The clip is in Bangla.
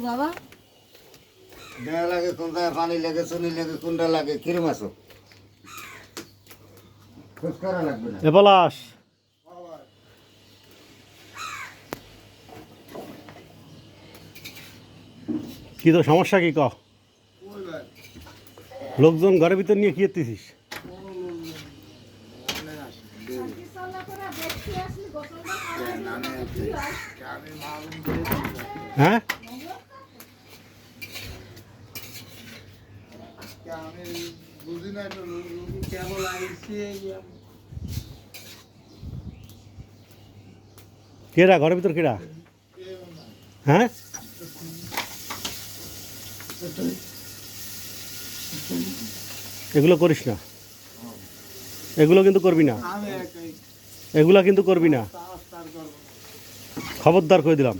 বাবা দেয়া লাগে কোনটা পানি লাগে চুনি লাগে কোনটা লাগে কিরম আছো খোঁজ করা লাগবে না এ পলাশ কি তো সমস্যা কি ক লোকজন ঘরের ভিতর নিয়ে কি করতেছিস হ্যাঁ কেডা ঘরের ভিতর কেডা হ্যাঁ এগুলো করিস না এগুলো কিন্তু করবি না এগুলা কিন্তু করবি না খবরদার করে দিলাম